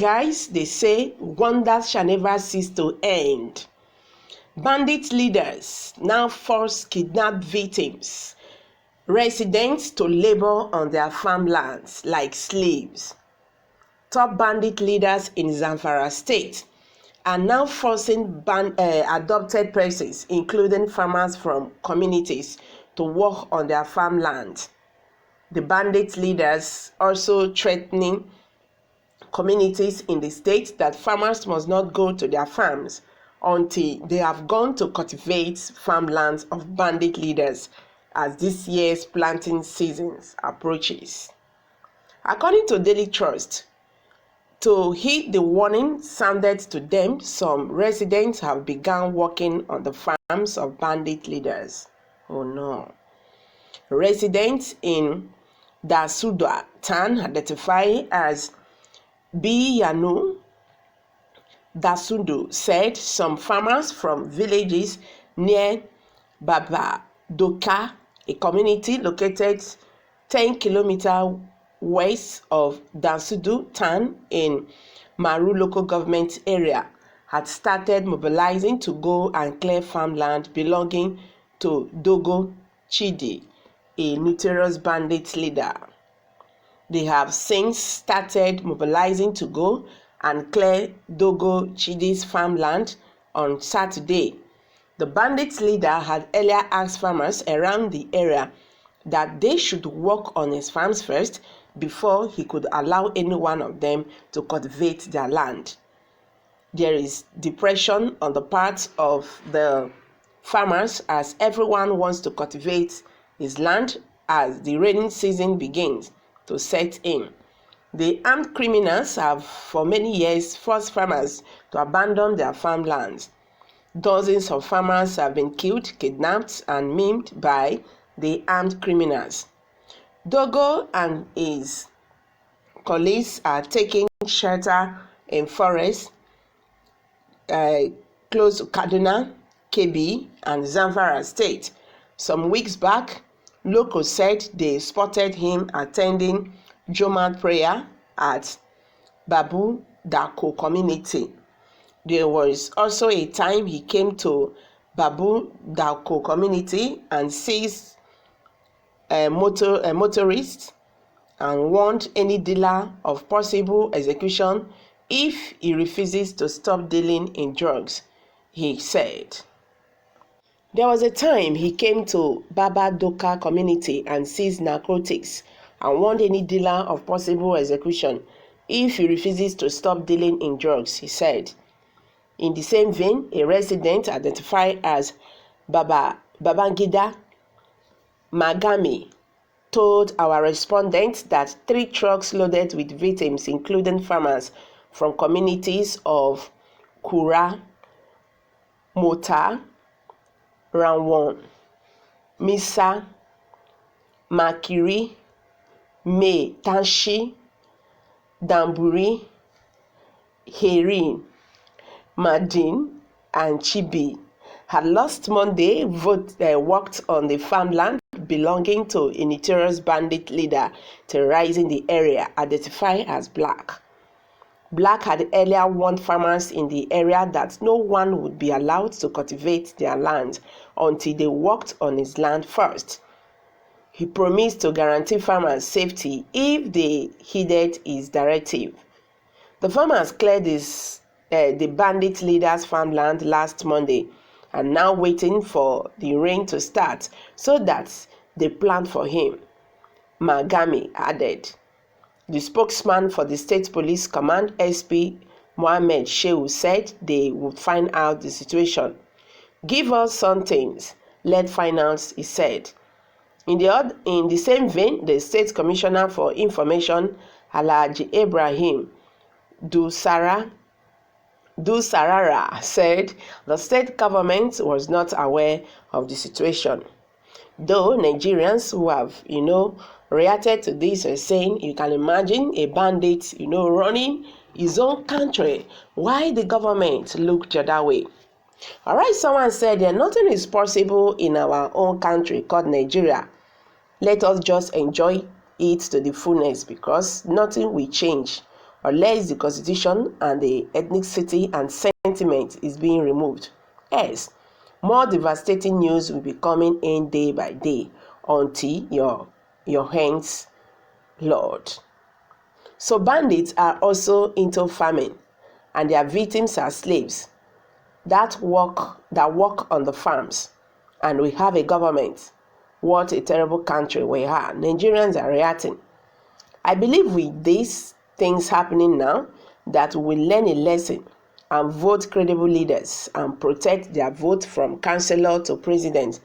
guys, they say wonders shall never cease to end. Bandit leaders now force kidnapped victims, residents to labor on their farmlands like slaves. Top bandit leaders in Zamfara state are now forcing adopted persons, including farmers from communities, to work on their farmland. The bandit leaders also threatening communities in the state that farmers must not go to their farms until they have gone to cultivate farmlands of bandit leaders as this year's planting season approaches. According to Daily Trust, to heed the warning sounded to them, some residents have begun working on the farms of bandit leaders. Oh no. Residents in Dasuda town identified as Biyanu Dasundu said some farmers from villages near Babadoka, a community located 10 kilometers west of Dasudu town in Maru local government area, had started mobilizing to go and clear farmland belonging to Dogo Chidi, a notorious bandit leader. They have since started mobilizing to go and clear Dogo Chidi's farmland on Saturday. The bandit leader had earlier asked farmers around the area that they should work on his farms first before he could allow any one of them to cultivate their land. There is depression on the part of the farmers as everyone wants to cultivate his land as the rainy season begins to set in. The armed criminals have for many years forced farmers to abandon their farmlands. Dozens of farmers have been killed, kidnapped, and maimed by the armed criminals. Dogo and his colleagues are taking shelter in forests close to Kaduna, Kebbi, and Zamfara state. Some weeks back, locals said they spotted him attending Jumat prayer at Babu Dako community. There was also a time he came to Babu Dako community and seized a motorist and warned any dealer of possible execution if he refuses to stop dealing in drugs, he said. There was a time he came to Baba Doka community and seized narcotics and warned any dealer of possible execution if he refuses to stop dealing in drugs, he said. In the same vein, a resident identified as Babangida Magami told our respondent that 3 trucks loaded with victims, including farmers from communities of Kura, Mota, Ranwon, Misa, Makiri, May, Tanshi, Damburi, Herin, Madin, and Chibi had last Monday worked on the farmland belonging to a notorious bandit leader terrorizing the area, identified as Black. Black had earlier warned farmers in the area that no one would be allowed to cultivate their land until they worked on his land first. He promised to guarantee farmers safety if they heeded his directive. The farmers cleared the bandit leader's farmland last Monday and now waiting for the rain to start so that they plant for him, Magami added. The spokesman for the State Police Command, SP Mohammed Shehu, said they would find out the situation. Give us some things, let's find out, he said. In the same vein, the State Commissioner for Information, Alhaji Ibrahim Dusarara, said the state government was not aware of the situation. Though Nigerians who have, reacted to this are saying you can imagine a bandit, running his own country. Why the government looked the other way? All right, someone said that nothing is possible in our own country called Nigeria. Let us just enjoy it to the fullness because nothing will change unless the constitution and the ethnicity and sentiment is being removed. Yes, more devastating news will be coming in day by day until your hands, Lord. So bandits are also into farming, and their victims are slaves that work on the farms. And we have a government. What a terrible country we are. Nigerians are reacting. I believe with these things happening now, that we will learn a lesson and vote credible leaders and protect their vote from councillor to president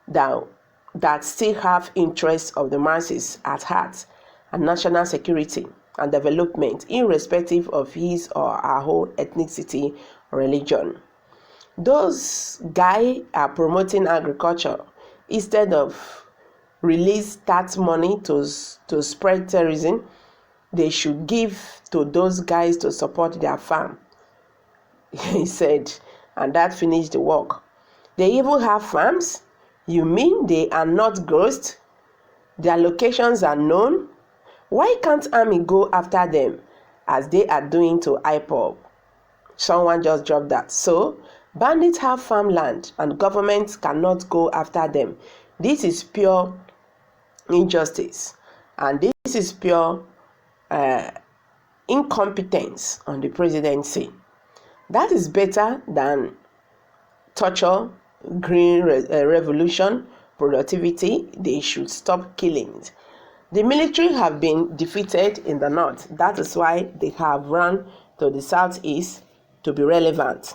that still have interests of the masses at heart and national security and development, irrespective of his or her own ethnicity or religion. Those guys are promoting agriculture instead of release tax money to spread terrorism. They should give to those guys to support their farm, he said, and that finished the work. They even have farms? You mean they are not ghosts? Their locations are known? Why can't army go after them as they are doing to IPOB? Someone just dropped that. So, bandits have farmland and governments cannot go after them. This is pure injustice, and this is pure incompetence on the presidency. That is better than torture, green revolution, productivity. They should stop killing. The military have been defeated in the north. That is why they have run to the southeast to be relevant.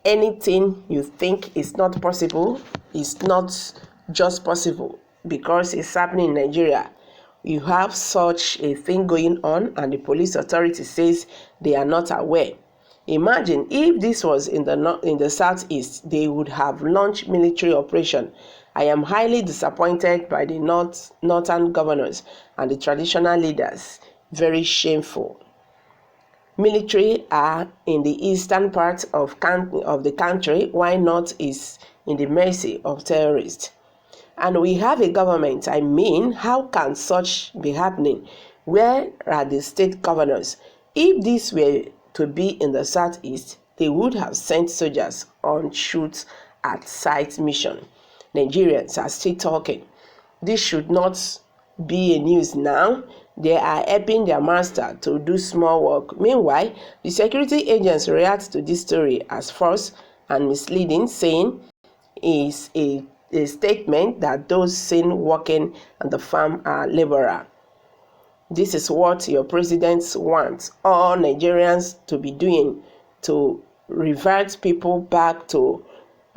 Anything you think is not possible is not just possible because it's happening in Nigeria. You have such a thing going on and the police authority says they are not aware. Imagine if this was in the southeast, they would have launched military operation. I am highly disappointed by the northern governors and the traditional leaders. Very shameful. Military are in the eastern part of the country, while north is in the mercy of terrorists. And we have a government. I mean, how can such be happening? Where are the state governors? If this were to be in the southeast, they would have sent soldiers on shoot at sight mission. Nigerians are still talking. This should not be a news now. They are helping their master to do small work. Meanwhile, the security agents react to this story as false and misleading, saying is a statement that those seen working on the farm are laborer. This is what your presidents want all Nigerians to be doing, to revert people back to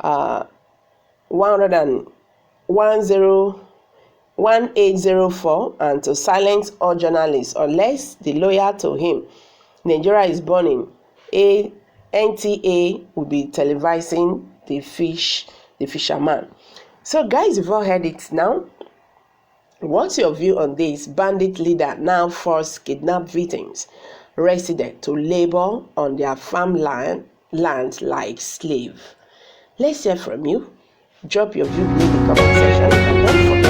1804 and to silence all journalists unless they loyal to him. Nigeria is burning. NTA will be televising the fisherman. So guys, you've all heard it now. What's your view on this? Bandit leader now forced kidnap victims resident to labor on their farmland like slave. Let's hear from you. Drop your view in the comment section and don't forget